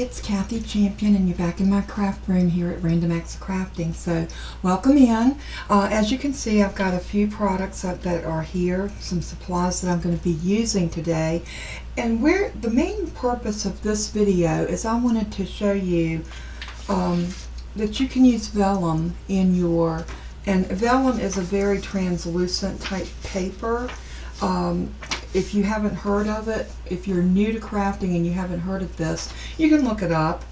it's Kathy Champion, and you're back in my craft room here at Random Acts of Crafting. So welcome in. As you can see, I've got a few products that are here, some supplies that I'm going to be using today. And the main purpose of this video is I wanted to show you that you can use vellum in your, and vellum is a very translucent type paper. If you haven't heard of it, if you're new to crafting and you haven't heard of this, you can look it up.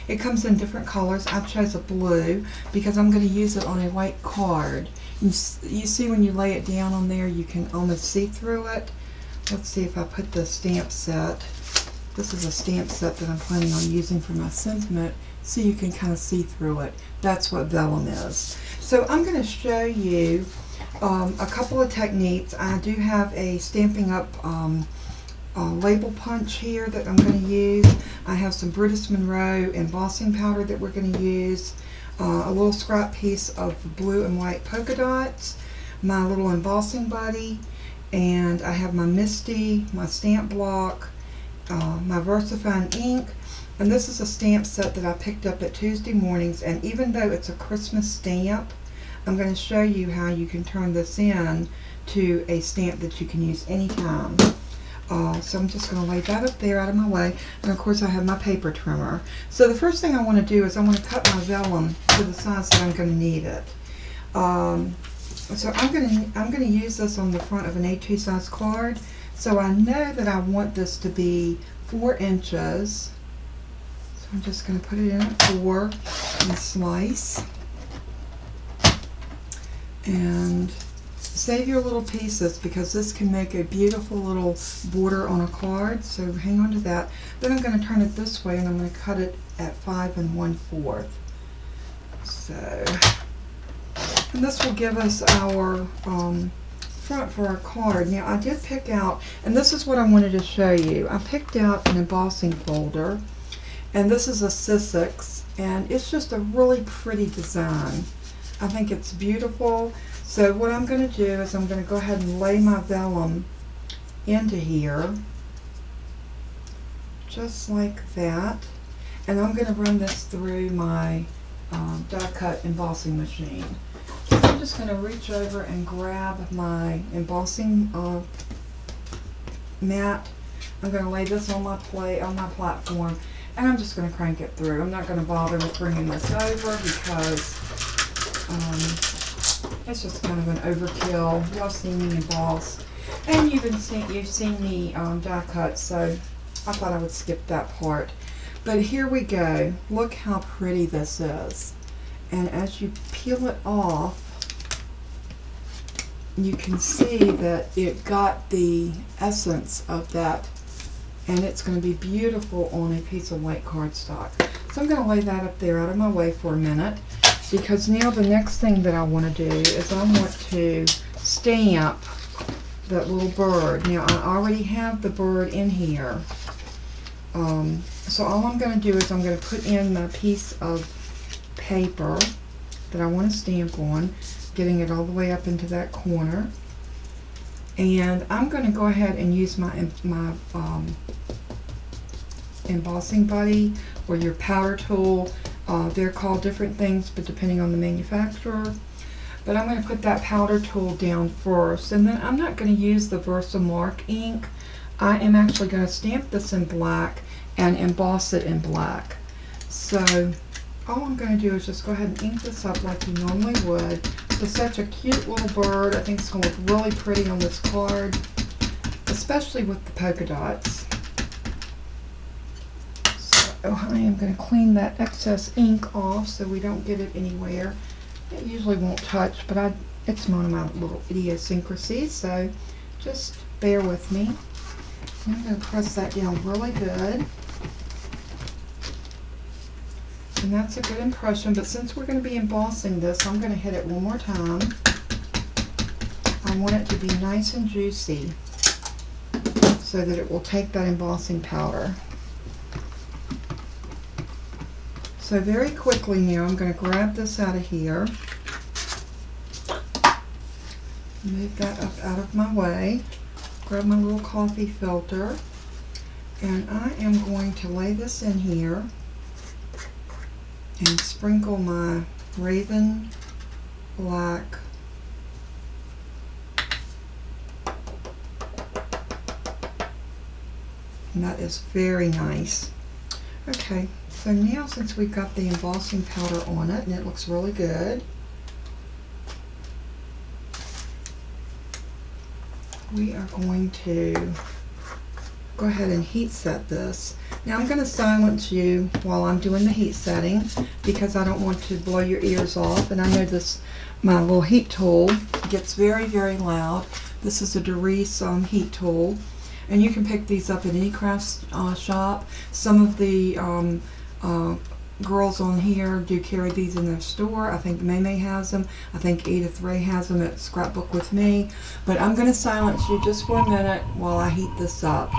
It comes in different colors. I chose a blue because I'm going to use it on a white card. You see when you lay it down on there, you can almost see through it. Let's see if I put the stamp set. This is a stamp set that I'm planning on using for my sentiment, so you can kind of see through it. That's what vellum is. So I'm going to show you a couple of techniques. I do have a Stampin' Up! Label punch here that I'm going to use. I have some Brutus Monroe embossing powder that we're going to use, a little scrap piece of blue and white polka dots, my little embossing buddy, and I have my Misty, my stamp block, my VersaFine ink, and this is a stamp set that I picked up at Tuesday Mornings, and even though it's a Christmas stamp, I'm going to show you how you can turn this in to a stamp that you can use anytime. So I'm just going to lay that up there out of my way, and of course I have my paper trimmer. So the first thing I want to do is I want to cut my vellum to the size that I'm going to need it. So I'm going to use this on the front of an A2 size card. So I know that I want this to be 4 inches. So I'm just going to put it in at 4 and slice. And save your little pieces because this can make a beautiful little border on a card, so hang on to that. Then I'm going to turn it this way and I'm going to cut it at 5 1/4. So, and this will give us our front for our card. Now I did pick out, and this is what I wanted to show you, I picked out an embossing folder, and this is a Sussex, and it's just a really pretty design. I think it's beautiful. So what I'm going to do is I'm going to go ahead and lay my vellum into here, just like that. And I'm going to run this through my die cut embossing machine. So I'm just going to reach over and grab my embossing mat. I'm going to lay this on my plate, on my platform, and I'm just going to crank it through. I'm not going to bother with bringing this over because it's just kind of an overkill. Y'all seen me emboss, and you've seen me die cut, so I thought I would skip that part. But here we go. Look how pretty this is. And as you peel it off, you can see that it got the essence of that, and it's going to be beautiful on a piece of white cardstock. So I'm going to lay that up there out of my way for a minute, because now the next thing that I want to do is I want to stamp that little bird. Now I already have the bird in here. So all I'm going to do is I'm going to put in my piece of paper that I want to stamp on, getting it all the way up into that corner. And I'm going to go ahead and use my embossing buddy or your powder tool. They're called different things, but depending on the manufacturer. But I'm going to put that powder tool down first, and then I'm not going to use the Versamark ink. I am actually going to stamp this in black and emboss it in black. So all I'm going to do is just go ahead and ink this up like you normally would. It's such a cute little bird. I think it's going to look really pretty on this card, especially with the polka dots. I am going to clean that excess ink off so we don't get it anywhere. It usually won't touch, but it's one of my little idiosyncrasies, so just bear with me. I'm going to press that down really good. And that's a good impression, but since we're going to be embossing this, I'm going to hit it one more time. I want it to be nice and juicy so that it will take that embossing powder. So very quickly now, I'm going to grab this out of here, move that up out of my way, grab my little coffee filter, and I am going to lay this in here. and sprinkle my Raven Black and that is very nice. Okay, so now since we've got the embossing powder on it and it looks really good, we are going to go ahead and heat set this. Now I'm going to silence you while I'm doing the heat setting because I don't want to blow your ears off, and I know this, my little heat tool gets very, very loud. This is a Doris heat tool, and you can pick these up at any craft shop. Some of the girls on here do carry these in their store. I think Maymay has them. I think Edith Ray has them at Scrapbook with Me. But I'm going to silence you just for a minute while I heat this up.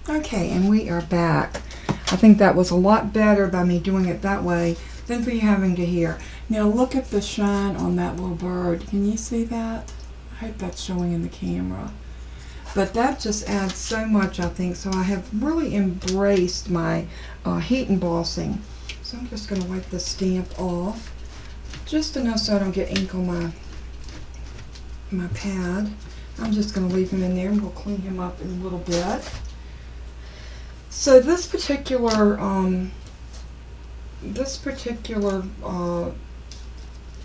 Okay, and we are back. I think that was a lot better by me doing it that way than for you having to hear. Now look at the shine on that little bird. Can you see that? I hope that's showing in the camera. But that just adds so much, I think. So I have really embraced my heat embossing. So I'm just going to wipe the stamp off just enough so I don't get ink on my pad. I'm just going to leave him in there and we'll clean him up in a little bit. So this particular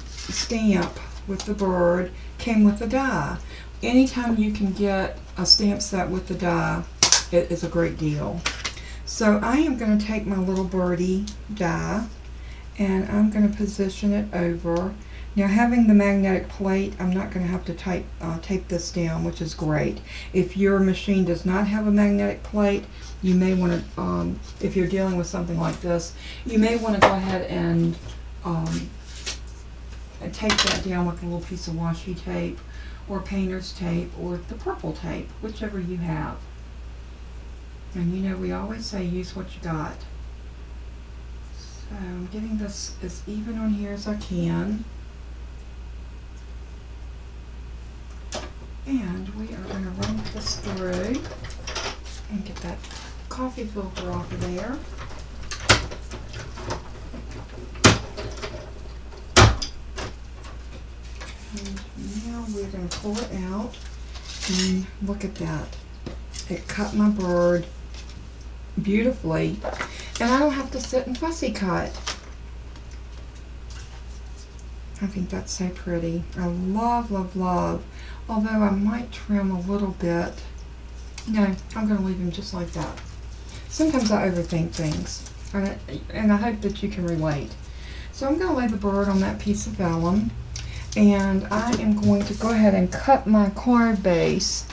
stamp with the bird came with a die. Anytime you can get a stamp set with the die, it is a great deal. So I am going to take my little birdie die and I'm going to position it over. Now having the magnetic plate, I'm not going to have to tape this down, which is great. If your machine does not have a magnetic plate, you may want to, if you're dealing with something like this, you may want to go ahead and tape that down with a little piece of washi tape or painter's tape or the purple tape, whichever you have. And you know, we always say use what you got. So I'm getting this as even on here as I can. And we are going to run this through and get that coffee filter off of there. And now we're going to pull it out and look at that. It cut my bird beautifully and I don't have to sit and fussy cut. I think that's so pretty. I love, love, love. Although I might trim a little bit. No, I'm going to leave him just like that. Sometimes I overthink things, and I hope that you can relate. So I'm going to lay the bird on that piece of vellum, and I am going to go ahead and cut my card base.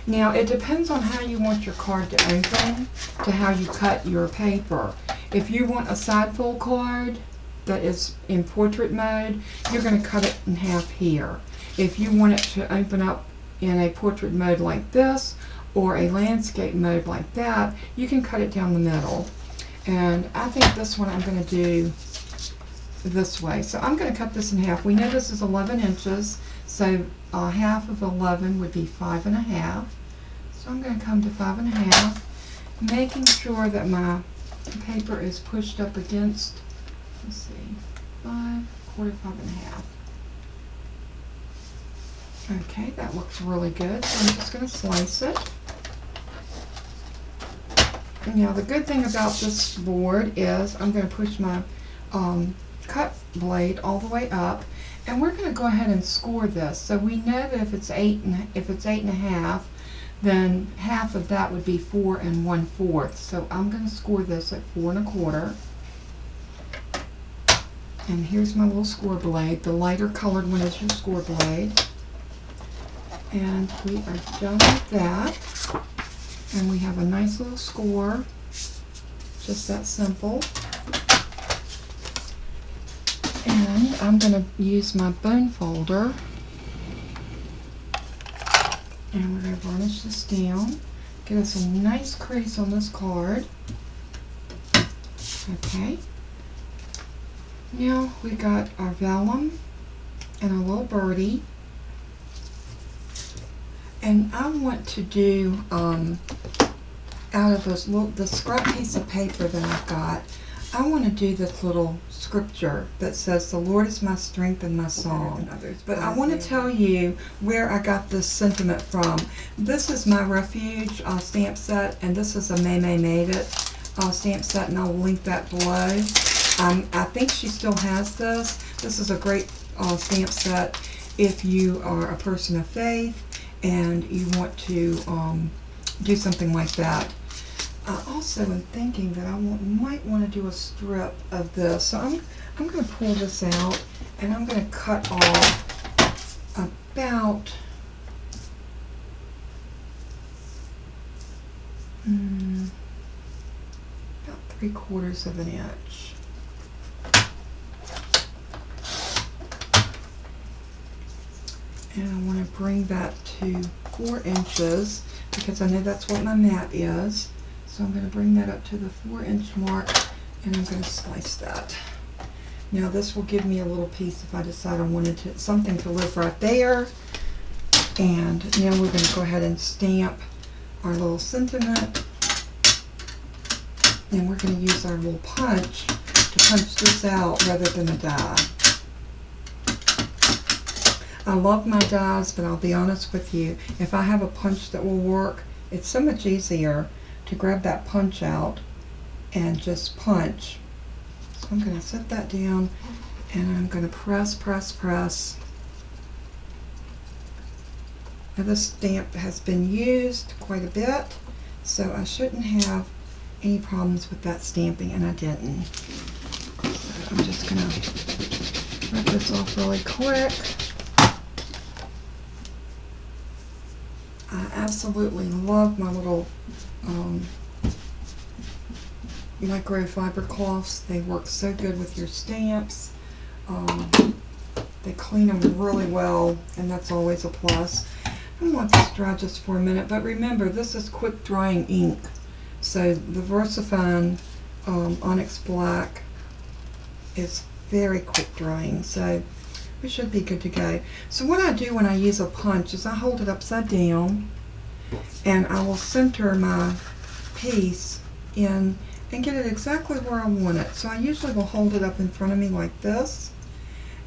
Now it depends on how you want your card to open, to how you cut your paper. If you want a side fold card that is in portrait mode, you're going to cut it in half here. If you want it to open up in a portrait mode like this or a landscape mode like that, you can cut it down the middle. And I think this one I'm going to do this way. So I'm going to cut this in half. We know this is 11 inches, so half of 11 would be 5.5. So I'm going to come to 5.5, making sure that my paper is pushed up against, let's see, 5, quarter, 5.5. Okay, that looks really good. So I'm just going to slice it. Now the good thing about this board is I'm going to push my cut blade all the way up, and we're going to go ahead and score this. So we know that if it's 8.5, then half of that would be 4 1/4. So I'm going to score this at 4 1/4. And here's my little score blade. The lighter colored one is your score blade. And we are done with that. And we have a nice little score. Just that simple. And I'm going to use my bone folder. And we're going to varnish this down. Get us a nice crease on this card. Okay. Now we got our vellum and a little birdie. And I want to do, out of this scrap piece of paper that I've got, I want to do this little scripture that says, "The Lord is my strength and my song." But I want to tell you where I got this sentiment from. This is my Refuge stamp set, and this is a Maymay Made It stamp set, and I'll link that below. I think she still has this. This is a great stamp set if you are a person of faith and you want to do something like that. I also am thinking that I might want to do a strip of this. So I'm going to pull this out and I'm going to cut off about about 3/4 of an inch. And I want to bring that to 4 inches because I know that's what my mat is. So I'm going to bring that up to the 4-inch mark and I'm going to slice that. Now this will give me a little piece if I decide I wanted something to live right there. And now we're going to go ahead and stamp our little sentiment. And we're going to use our little punch to punch this out rather than a die. I love my dies, but I'll be honest with you, if I have a punch that will work, it's so much easier to grab that punch out and just punch. So I'm going to set that down and I'm going to press, press, press. Now this stamp has been used quite a bit, so I shouldn't have any problems with that stamping, and I didn't. So I'm just going to rip this off really quick. I absolutely love my little microfiber cloths. They work so good with your stamps. They clean them really well, and that's always a plus. I'm going to let this dry just for a minute, but remember, this is quick drying ink. So the VersaFine Onyx Black is very quick drying, so we should be good to go. So what I do when I use a punch is I hold it upside down and I will center my piece in and get it exactly where I want it. So I usually will hold it up in front of me like this,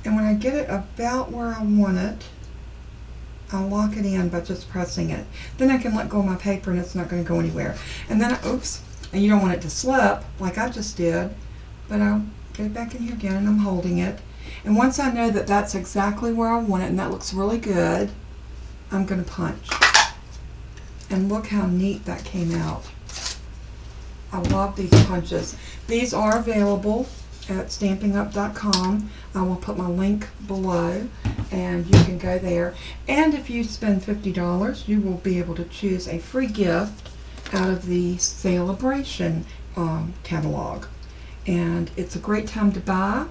and when I get it about where I want it, I'll lock it in by just pressing it. Then I can let go of my paper and it's not going to go anywhere. And then, oops, and you don't want it to slip like I just did, but I'll get it back in here again and I'm holding it. And once I know that that's exactly where I want it and that looks really good, I'm going to punch. And look how neat that came out. I love these punches. These are available at stampingup.com. I will put my link below and you can go there. And if you spend $50, you will be able to choose a free gift out of the Celebration catalog. And it's a great time to buy.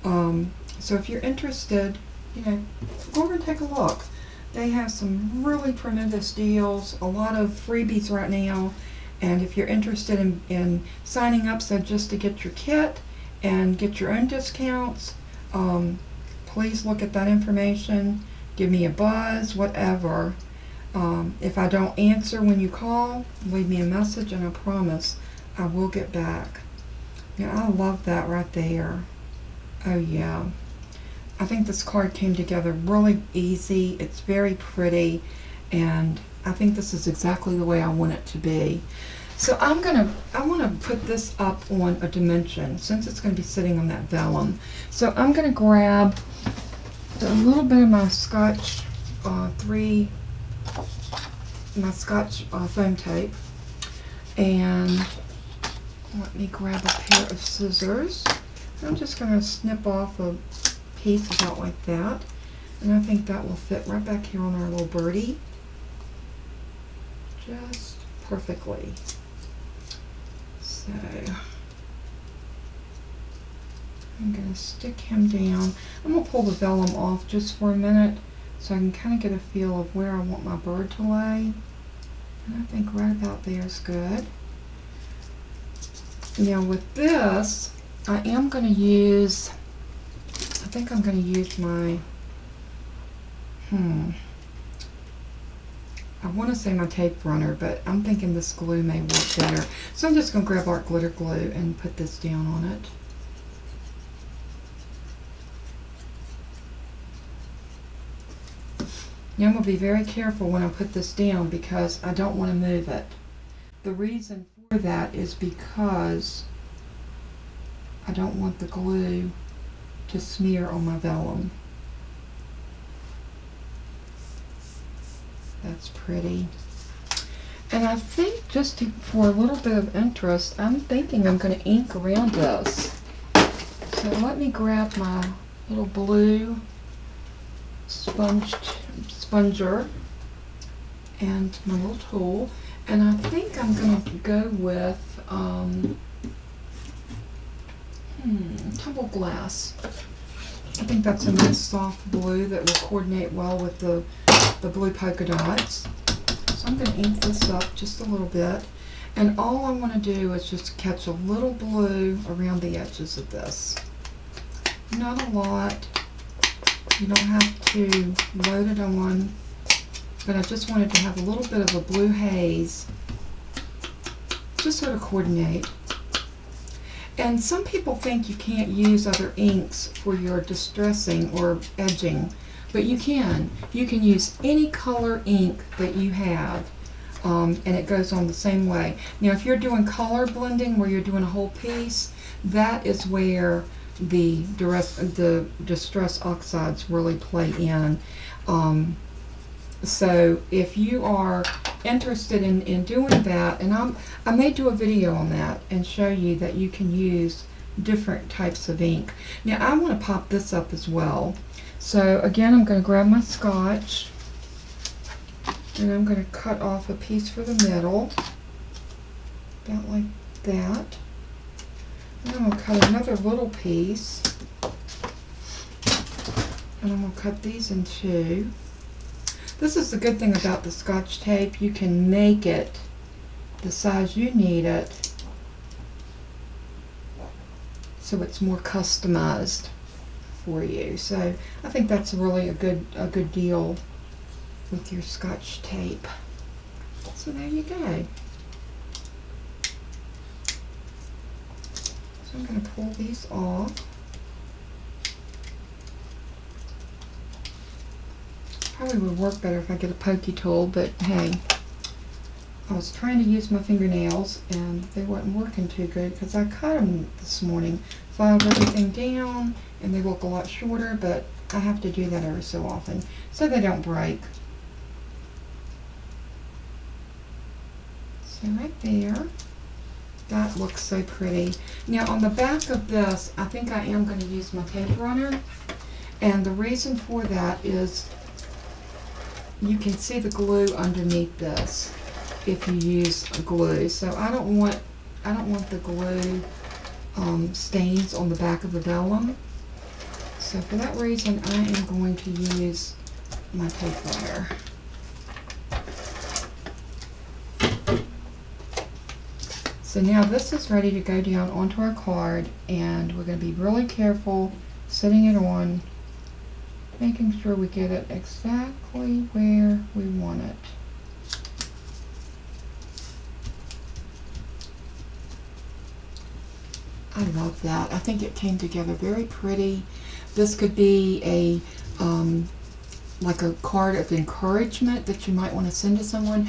So if you're interested, go over and take a look. They have some really tremendous deals, a lot of freebies right now. And if you're interested in signing up, so just to get your kit and get your own discounts, please look at that information. Give me a buzz, whatever. If I don't answer when you call, leave me a message and I promise I will get back. I love that right there. Oh yeah. I think this card came together really easy. It's very pretty, and I think this is exactly the way I want it to be. So I want to put this up on a dimension since it's going to be sitting on that vellum. So I'm going to grab a little bit of my Scotch foam tape, and let me grab a pair of scissors. I'm just going to snip off a piece about like that, and I think that will fit right back here on our little birdie just perfectly. So I'm going to stick him down. I'm going to pull the vellum off just for a minute so I can kind of get a feel of where I want my bird to lay. And I think right about there is good. Now with this, I am going to use, I think I'm going to use my, I want to say my tape runner, but I'm thinking this glue may work better. So I'm just going to grab art glitter glue and put this down on it. Now I'm going to be very careful when I put this down because I don't want to move it. The reason for that is because I don't want the glue to smear on my vellum. That's pretty. And I think just for a little bit of interest, I'm thinking I'm going to ink around this. So let me grab my little blue sponger and my little tool, and I think I'm going to go with tumble glass. I think that's a nice soft blue that will coordinate well with the blue polka dots. So I'm going to ink this up just a little bit, and all I want to do is just catch a little blue around the edges of this. Not a lot. You don't have to load it on, but I just wanted to have a little bit of a blue haze, just sort of coordinate. And some people think you can't use other inks for your distressing or edging, but you can. You can use any color ink that you have, and it goes on the same way. Now if you're doing color blending where you're doing a whole piece, that is where the distress oxides really play in. So if you are interested in doing that, and I may do a video on that and show you that you can use different types of ink. Now I want to pop this up as well. So again, I'm going to grab my scotch and I'm going to cut off a piece for the middle, about like that. And I'm going to cut another little piece, and I'm going to cut these in two. This is the good thing about the Scotch tape. You can make it the size you need it so it's more customized for you. So I think that's really a good deal with your Scotch tape. So there you go. So I'm going to pull these off. Probably would work better if I get a pokey tool, but hey, I was trying to use my fingernails and they weren't working too good because I cut them this morning. Filed everything down and they look a lot shorter, but I have to do that every so often so they don't break. So right there. That looks so pretty. Now on the back of this, I think I am going to use my tape runner, and the reason for that is you can see the glue underneath this if you use glue. So I don't want the glue stains on the back of the vellum. So for that reason, I am going to use my tape runner. So now this is ready to go down onto our card, and we're going to be really careful setting it on, making sure we get it exactly where we want it. I love that. I think it came together very pretty. This could be a like a card of encouragement that you might want to send to someone.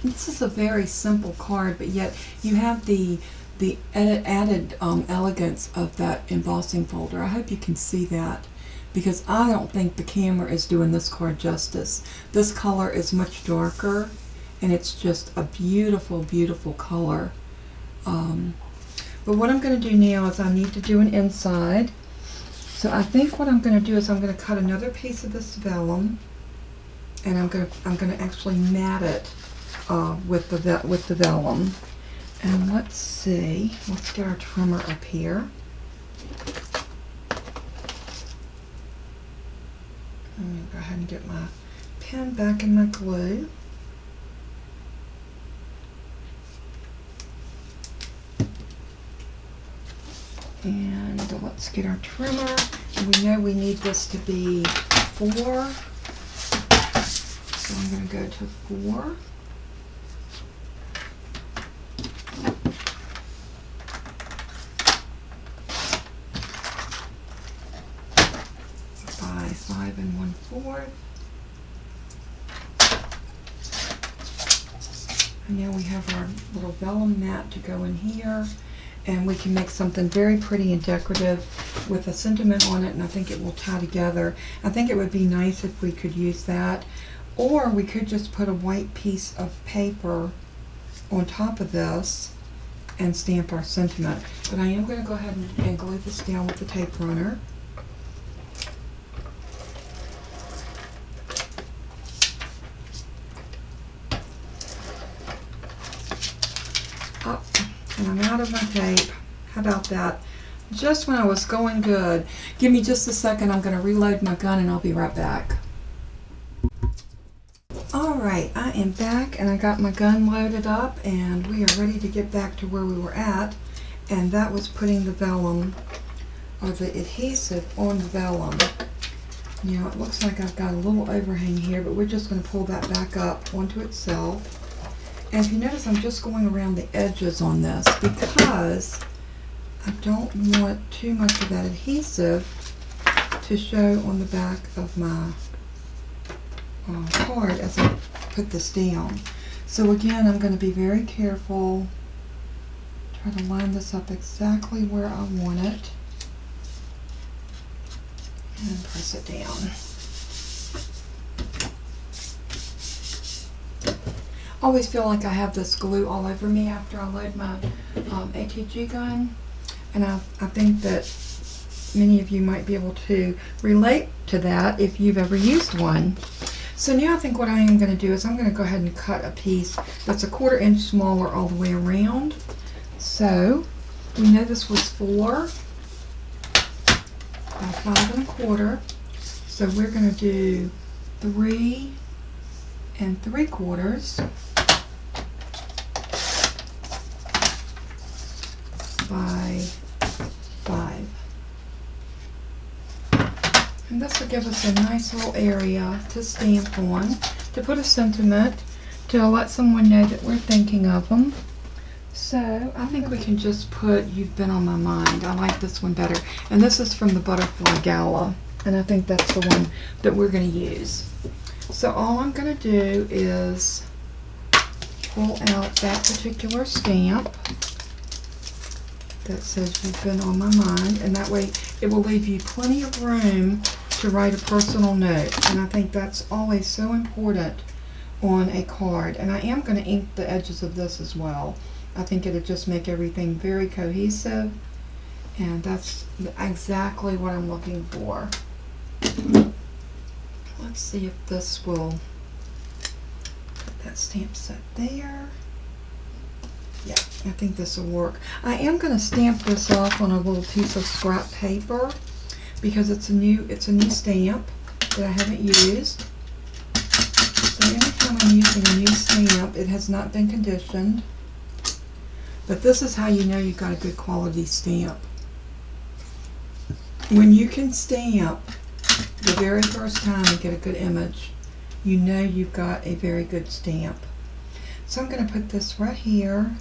This is a very simple card, but yet you have the added elegance of that embossing folder. I hope you can see that, because I don't think the camera is doing this card justice. This color is much darker, and it's just a beautiful, beautiful color. But what I'm going to do now is I need to do an inside. So I think what I'm going to do is I'm going to cut another piece of this vellum, and I'm going to actually mat it with the vellum. And let's see, let's get our trimmer up here. I'm going to go ahead and get my pen back in my glue. And let's get our trimmer. And we know we need this to be 4. So I'm going to go to 4. By 5 1/4. And now we have our little vellum mat to go in here. And we can make something very pretty and decorative with a sentiment on it, and I think it will tie together. I think it would be nice if we could use that, or we could just put a white piece of paper on top of this and stamp our sentiment. But I am going to go ahead and glue this down with the tape runner. And I'm out of my tape. How about that? Just when I was going good. Give me just a second. I'm going to reload my gun and I'll be right back. Alright, I am back and I got my gun loaded up and we are ready to get back to where we were at. And that was putting the vellum, or the adhesive, on the vellum. Now it looks like I've got a little overhang here, but we're just going to pull that back up onto itself. And if you notice, I'm just going around the edges on this because I don't want too much of that adhesive to show on the back of my card as I put this down. So again, I'm going to be very careful, try to line this up exactly where I want it, and press it down. I always feel like I have this glue all over me after I load my ATG gun, and I think that many of you might be able to relate to that if you've ever used one. So now I think what I am going to do is I'm going to go ahead and cut a piece that's 1/4 inch smaller all the way around. So we know this was 4 by 5 1/4. So we're going to do 3 3/4 by 5. And this will give us a nice little area to stamp on, to put a sentiment, to let someone know that we're thinking of them. So I think we can just put "You've Been on My Mind." I like this one better. And this is from the Butterfly Gala. And I think that's the one that we're going to use. So all I'm going to do is pull out that particular stamp that says "You've Been on My Mind," and that way it will leave you plenty of room to write a personal note. And I think that's always so important on a card. And I am going to ink the edges of this as well. I think it'll just make everything very cohesive, and that's exactly what I'm looking for. Let's see if this will put that stamp set there. Yeah, I think this will work. I am going to stamp this off on a little piece of scrap paper because it's a new stamp that I haven't used. So anytime I'm using a new stamp, it has not been conditioned. But this is how you know you've got a good quality stamp. When you can stamp the very first time and get a good image, you know you've got a very good stamp. So I'm going to put this right here.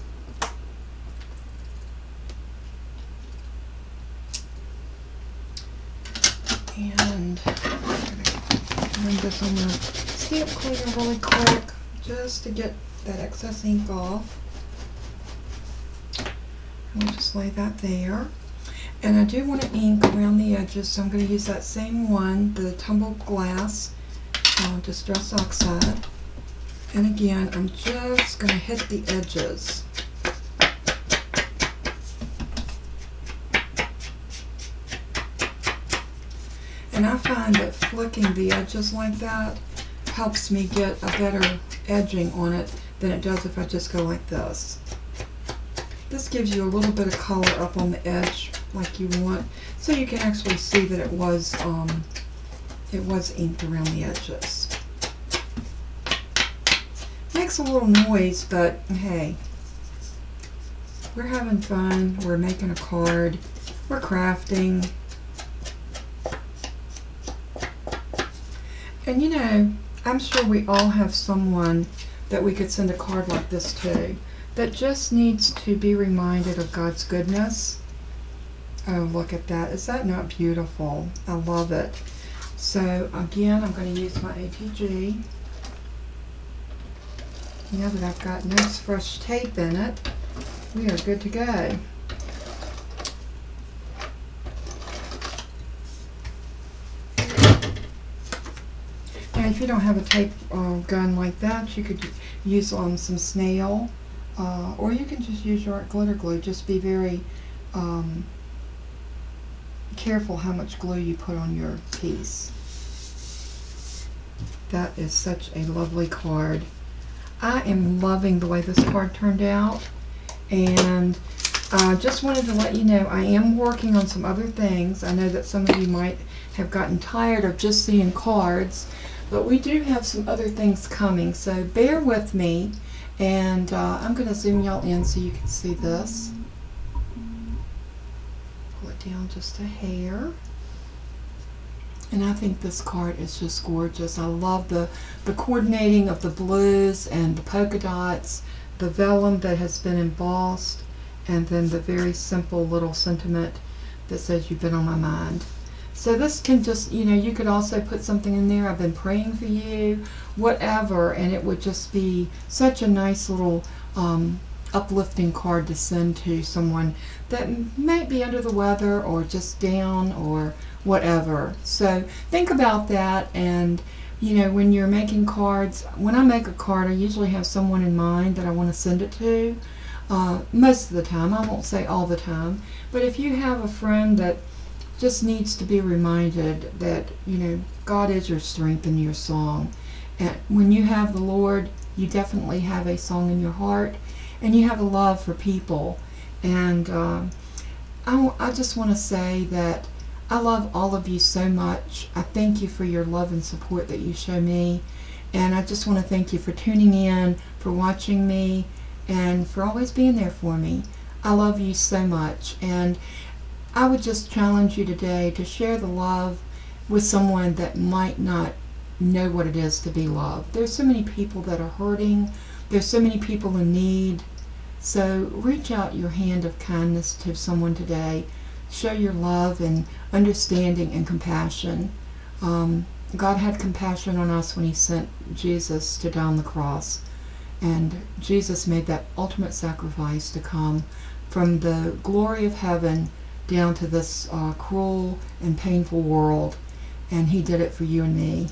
And I'm going to bring this on the stamp cleaner really quick just to get that excess ink off. And we'll just lay that there. And I do want to ink around the edges, so I'm going to use that same one, the tumbled glass Distress Oxide. And again, I'm just going to hit the edges. And I find that flicking the edges like that helps me get a better edging on it than it does if I just go like this. This gives you a little bit of color up on the edge like you want, so you can actually see that it was inked around the edges. Makes a little noise, but hey, we're having fun, we're making a card, we're crafting. And you know, I'm sure we all have someone that we could send a card like this to that just needs to be reminded of God's goodness. Oh, look at that. Is that not beautiful? I love it. So again, I'm going to use my ATG. Now that I've got nice fresh tape in it, we are good to go. And if you don't have a tape gun like that, you could use some snail, or you can just use your glitter glue. Just be very careful how much glue you put on your piece. That is such a lovely card. I am loving the way this card turned out, and just wanted to let you know I am working on some other things. I know that some of you might have gotten tired of just seeing cards, but we do have some other things coming, so bear with me. And I'm going to zoom y'all in so you can see this. Pull it down just a hair. And I think this card is just gorgeous. I love the coordinating of the blues and the polka dots, the vellum that has been embossed, and then the very simple little sentiment that says you've been on my mind. So this can just, you know, you could also put something in there, I've been praying for you, whatever, and it would just be such a nice little uplifting card to send to someone that might be under the weather or just down or whatever. So think about that, and you know, when you're making cards, when I make a card, I usually have someone in mind that I want to send it to. Most of the time, I won't say all the time, but if you have a friend that just needs to be reminded that, you know, God is your strength and your song. And when you have the Lord, you definitely have a song in your heart, and you have a love for people. And I just want to say that I love all of you so much. I thank you for your love and support that you show me. And I just want to thank you for tuning in, for watching me, and for always being there for me. I love you so much. And I would just challenge you today to share the love with someone that might not know what it is to be loved. There's so many people that are hurting. There's so many people in need. So reach out your hand of kindness to someone today. Show your love and understanding and compassion. God had compassion on us when He sent Jesus to die on the cross. And Jesus made that ultimate sacrifice to come from the glory of heaven down to this cruel and painful world, and He did it for you and me.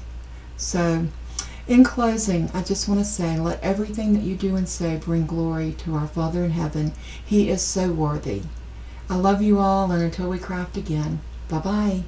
So in closing, I just want to say, let everything that you do and say bring glory to our Father in heaven. He is so worthy. I love you all, and until we craft again, bye-bye.